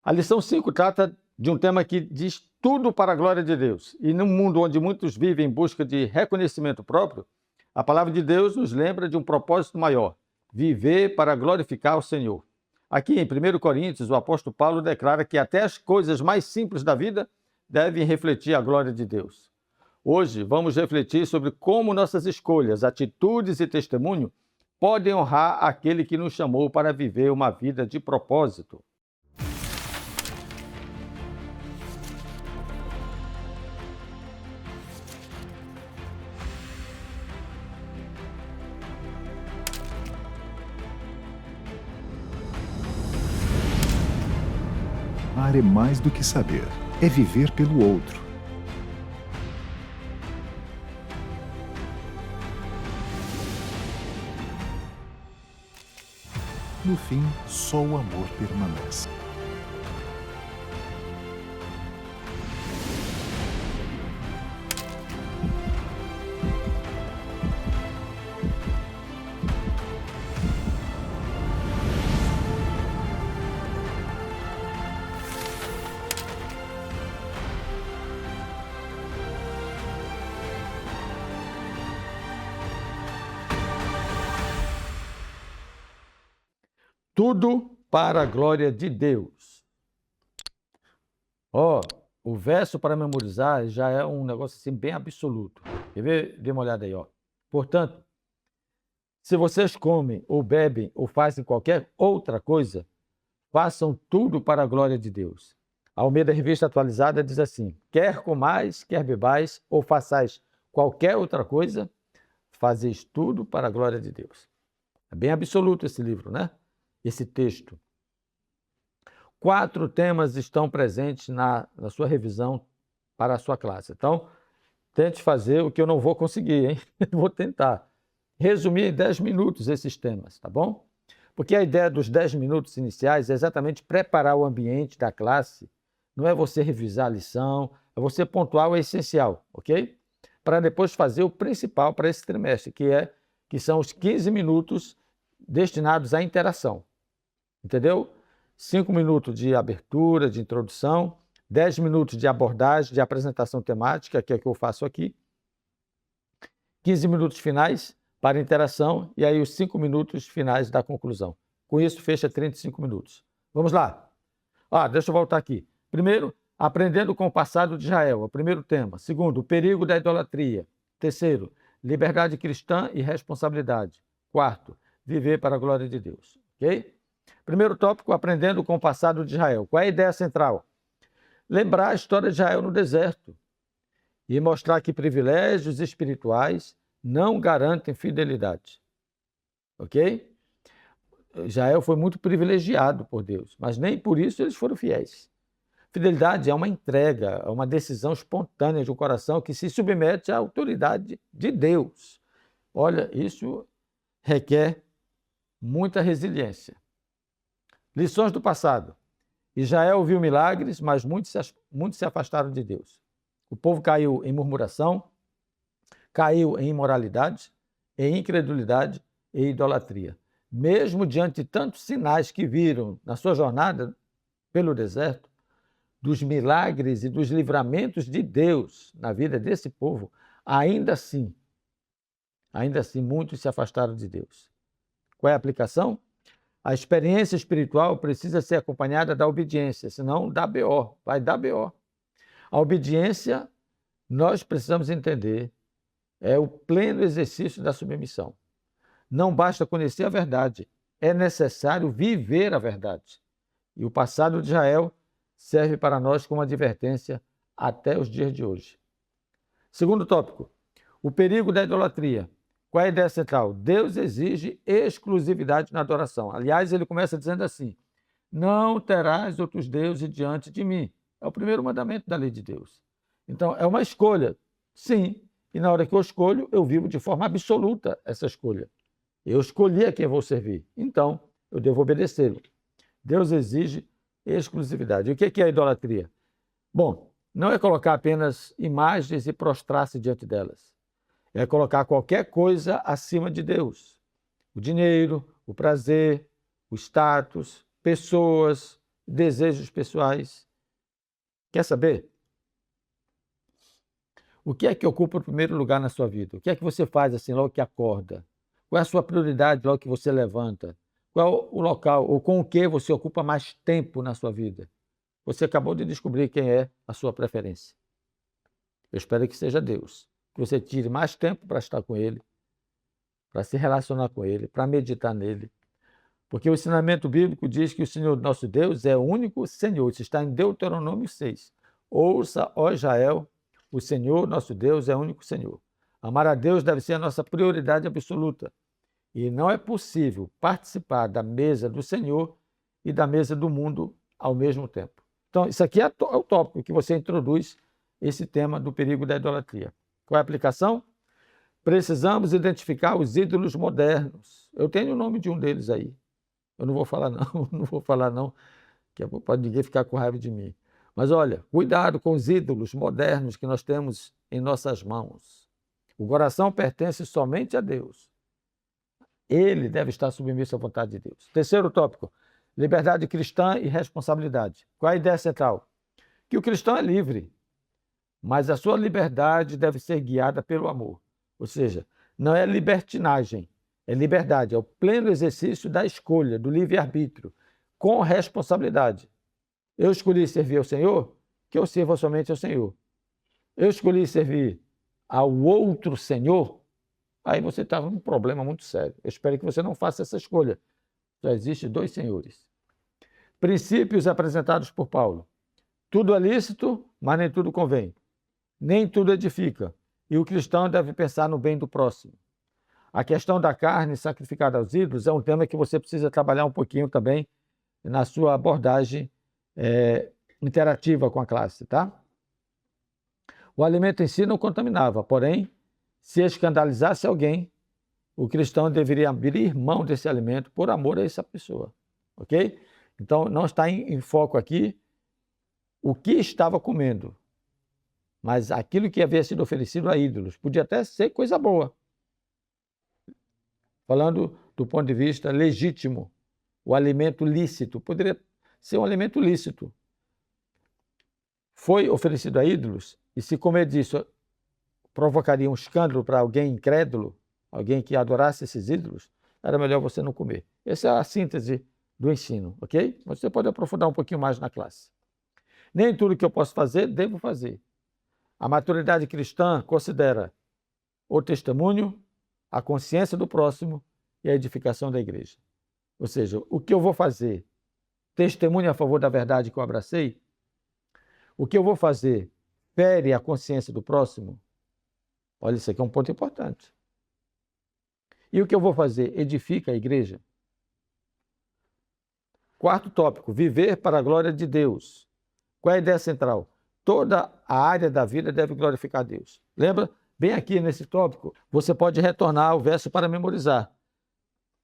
A lição 5 trata de um tema que diz tudo para a glória de Deus. E num mundo onde muitos vivem em busca de reconhecimento próprio, a palavra de Deus nos lembra de um propósito maior: viver para glorificar o Senhor. Aqui em 1 Coríntios, o apóstolo Paulo declara que até as coisas mais simples da vida devem refletir a glória de Deus. Hoje vamos refletir sobre como nossas escolhas, atitudes e testemunho podem honrar aquele que nos chamou para viver uma vida de propósito. Amar é mais do que saber, é viver pelo outro. No fim, só o amor permanece. Tudo para a glória de Deus. O verso para memorizar já é um negócio assim bem absoluto. Quer ver? Dê uma olhada aí, ó. Portanto, se vocês comem ou bebem ou fazem qualquer outra coisa, façam tudo para a glória de Deus. A Almeida Revista Atualizada diz assim: quer comais, quer bebais ou façais qualquer outra coisa, fazeis tudo para a glória de Deus. É bem absoluto esse livro, né? Esse texto. 4 temas estão presentes na sua revisão para a sua classe. Então, tente fazer o que eu não vou conseguir, hein? Vou tentar resumir em 10 minutos esses temas, tá bom? Porque a ideia dos 10 minutos iniciais é exatamente preparar o ambiente da classe. Não é você revisar a lição, é você pontuar o essencial, ok? Para depois fazer o principal para esse trimestre, que são os 15 minutos destinados à interação. Entendeu? 5 minutos de abertura, de introdução, 10 minutos de abordagem, de apresentação temática, que é o que eu faço aqui, 15 minutos finais para interação e aí os 5 minutos finais da conclusão. Com isso, fecha 35 minutos. Vamos lá. Deixa eu voltar aqui. Primeiro, aprendendo com o passado de Israel, é o primeiro tema. Segundo, o perigo da idolatria. Terceiro, liberdade cristã e responsabilidade. Quarto, viver para a glória de Deus. Ok? Primeiro tópico, aprendendo com o passado de Israel. Qual é a ideia central? Lembrar a história de Israel no deserto e mostrar que privilégios espirituais não garantem fidelidade. Ok? Israel foi muito privilegiado por Deus, mas nem por isso eles foram fiéis. Fidelidade é uma entrega, é uma decisão espontânea de um coração que se submete à autoridade de Deus. Olha, isso requer muita resiliência. Lições do passado. Israel viu milagres, mas muitos se afastaram de Deus. O povo caiu em murmuração, caiu em imoralidade, em incredulidade e idolatria. Mesmo diante de tantos sinais que viram na sua jornada pelo deserto, dos milagres e dos livramentos de Deus na vida desse povo, ainda assim, muitos se afastaram de Deus. Qual é a aplicação? A experiência espiritual precisa ser acompanhada da obediência, senão dá BO, vai dar BO. A obediência, nós precisamos entender, é o pleno exercício da submissão. Não basta conhecer a verdade, é necessário viver a verdade. E o passado de Israel serve para nós como advertência até os dias de hoje. Segundo tópico, o perigo da idolatria. Qual é a ideia central? Deus exige exclusividade na adoração. Aliás, ele começa dizendo assim: não terás outros deuses diante de mim. É o primeiro mandamento da lei de Deus. Então, é uma escolha, sim. E na hora que eu escolho, eu vivo de forma absoluta essa escolha. Eu escolhi a quem vou servir, então eu devo obedecê-lo. Deus exige exclusividade. E o que é a idolatria? Bom, não é colocar apenas imagens e prostrar-se diante delas. É colocar qualquer coisa acima de Deus. O dinheiro, o prazer, o status, pessoas, desejos pessoais. Quer saber? O que é que ocupa o primeiro lugar na sua vida? O que é que você faz assim logo que acorda? Qual é a sua prioridade logo que você levanta? Qual é o local ou com o que você ocupa mais tempo na sua vida? Você acabou de descobrir quem é a sua preferência. Eu espero que seja Deus. Que você tire mais tempo para estar com Ele, para se relacionar com Ele, para meditar nele. Porque o ensinamento bíblico diz que o Senhor nosso Deus é o único Senhor. Isso está em Deuteronômio 6. Ouça, ó Israel, o Senhor nosso Deus é o único Senhor. Amar a Deus deve ser a nossa prioridade absoluta. E não é possível participar da mesa do Senhor e da mesa do mundo ao mesmo tempo. Então, isso aqui é o tópico que você introduz esse tema do perigo da idolatria. Qual é a aplicação? Precisamos identificar os ídolos modernos. Eu tenho o nome de um deles aí. Eu não vou falar não, não vou falar não, que pode ninguém ficar com raiva de mim. Mas olha, cuidado com os ídolos modernos que nós temos em nossas mãos. O coração pertence somente a Deus. Ele deve estar submisso à vontade de Deus. Terceiro tópico, liberdade cristã e responsabilidade. Qual é a ideia central? Que o cristão é livre, mas a sua liberdade deve ser guiada pelo amor. Ou seja, não é libertinagem, é liberdade, é o pleno exercício da escolha, do livre-arbítrio, com responsabilidade. Eu escolhi servir ao Senhor, que eu sirva somente ao Senhor. Eu escolhi servir ao outro Senhor, aí você está num problema muito sério. Eu espero que você não faça essa escolha. Só existe dois senhores. Princípios apresentados por Paulo. Tudo é lícito, mas nem tudo convém. Nem tudo edifica. E o cristão deve pensar no bem do próximo. A questão da carne sacrificada aos ídolos é um tema que você precisa trabalhar um pouquinho também na sua abordagem interativa com a classe, tá? O alimento em si não contaminava, porém, se escandalizasse alguém, o cristão deveria abrir mão desse alimento por amor a essa pessoa, ok? Então, não está em foco aqui o que estava comendo, mas aquilo que havia sido oferecido a ídolos. Podia até ser coisa boa. Falando do ponto de vista legítimo, o alimento lícito poderia ser um alimento lícito. Foi oferecido a ídolos, e se comer disso provocaria um escândalo para alguém incrédulo, alguém que adorasse esses ídolos, era melhor você não comer. Essa é a síntese do ensino, ok? Mas você pode aprofundar um pouquinho mais na classe. Nem tudo que eu posso fazer, devo fazer. A maturidade cristã considera o testemunho, a consciência do próximo e a edificação da igreja. Ou seja, o que eu vou fazer? Testemunho a favor da verdade que eu abracei? O que eu vou fazer fere a consciência do próximo? Olha, isso aqui é um ponto importante. E o que eu vou fazer edifica a igreja? Quarto tópico, viver para a glória de Deus. Qual é a ideia central? Toda a área da vida deve glorificar a Deus. Lembra? Bem aqui nesse tópico, você pode retornar ao verso para memorizar.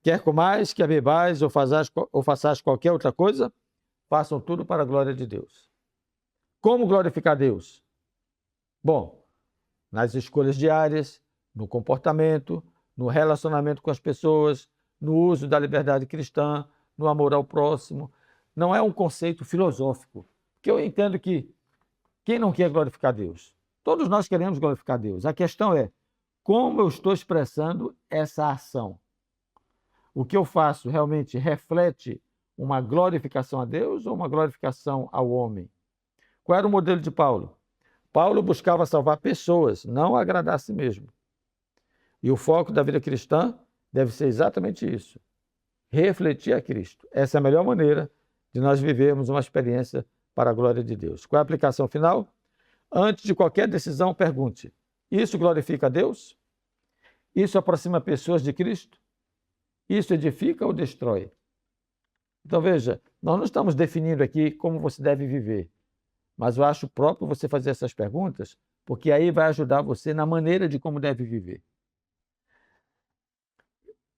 Quer comais, quer bebais ou façais qualquer outra coisa, façam tudo para a glória de Deus. Como glorificar Deus? Bom, nas escolhas diárias, no comportamento, no relacionamento com as pessoas, no uso da liberdade cristã, no amor ao próximo. Não é um conceito filosófico, porque eu entendo que quem não quer glorificar Deus? Todos nós queremos glorificar Deus. A questão é como eu estou expressando essa ação. O que eu faço realmente reflete uma glorificação a Deus ou uma glorificação ao homem? Qual era o modelo de Paulo? Paulo buscava salvar pessoas, não agradar a si mesmo. E o foco da vida cristã deve ser exatamente isso. Refletir a Cristo. Essa é a melhor maneira de nós vivermos uma experiência para a glória de Deus. Qual é a aplicação final? Antes de qualquer decisão, pergunte: isso glorifica a Deus? Isso aproxima pessoas de Cristo? Isso edifica ou destrói? Então veja, nós não estamos definindo aqui como você deve viver, mas eu acho próprio você fazer essas perguntas, porque aí vai ajudar você na maneira de como deve viver.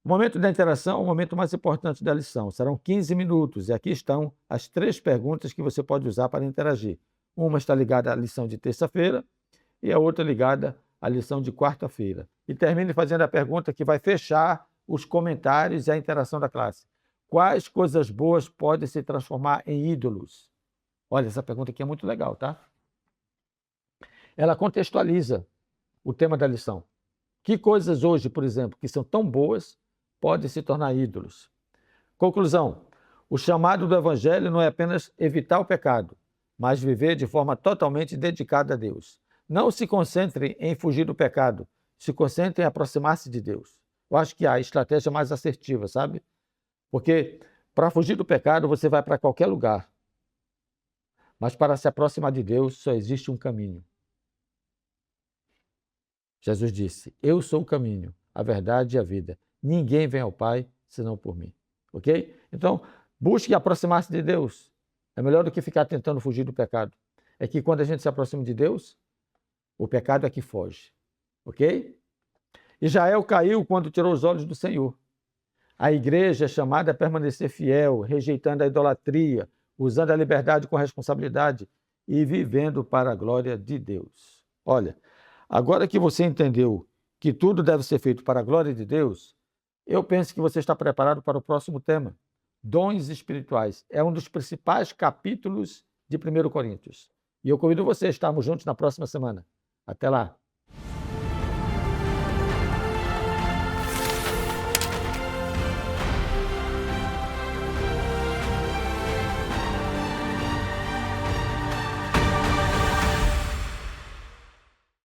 O momento da interação é o momento mais importante da lição. Serão 15 minutos e aqui estão as 3 perguntas que você pode usar para interagir. Uma está ligada à lição de terça-feira e a outra ligada à lição de quarta-feira. E termine fazendo a pergunta que vai fechar os comentários e a interação da classe. quais coisas boas podem se transformar em ídolos? Olha, essa pergunta aqui é muito legal, tá? Ela contextualiza o tema da lição. Que coisas hoje, por exemplo, que são tão boas, podem se tornar ídolos? Conclusão: o chamado do Evangelho não é apenas evitar o pecado, mas viver de forma totalmente dedicada a Deus. Não se concentre em fugir do pecado, se concentre em aproximar-se de Deus. Eu acho que a estratégia mais assertiva, sabe? Porque para fugir do pecado você vai para qualquer lugar, mas para se aproximar de Deus só existe um caminho. Jesus disse: eu sou o caminho, a verdade e a vida. Ninguém vem ao Pai senão por mim. Ok? Então, busque aproximar-se de Deus. É melhor do que ficar tentando fugir do pecado. É que quando a gente se aproxima de Deus, o pecado é que foge. Ok? Israel caiu quando tirou os olhos do Senhor. A igreja é chamada a permanecer fiel, rejeitando a idolatria, usando a liberdade com responsabilidade e vivendo para a glória de Deus. Olha, agora que você entendeu que tudo deve ser feito para a glória de Deus, eu penso que você está preparado para o próximo tema. Dons espirituais. É um dos principais capítulos de 1 Coríntios. E eu convido você a estarmos juntos na próxima semana. Até lá!